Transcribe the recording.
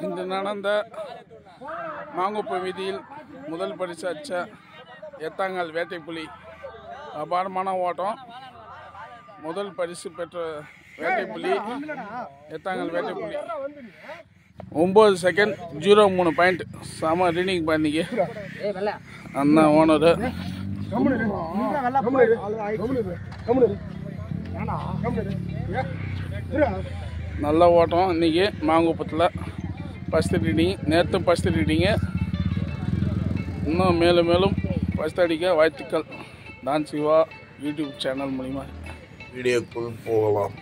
இன்று நடந்த மாங்குப்ப வீதியில் முதல் பரிசு அடித்த எத்தாங்கல் வேட்டைப்புலி அபாரமான ஓட்டம். முதல் பரிசு பெற்ற வேட்டைப்புலி எத்தாங்கல் வேட்டைப்புலி 9 செகண்ட் 03 பாயிண்ட். செம ரீடிங் பண்ணிக்கு அண்ணா ஓனரு. நல்ல ஓட்டம் இன்னைக்கு மாங்குப்பத்தில். ஃபஸ்ட் ரீடிங் நேற்று ஃபஸ்ட் ரீடிங்கு. இன்னும் மேலும் மேலும் ஃபஸ்ட் அடிக்க வாழ்த்துக்கள். டான் சிவா யூடியூப் சேனல் மூலிமா வீடியோக்குள் போகலாம்.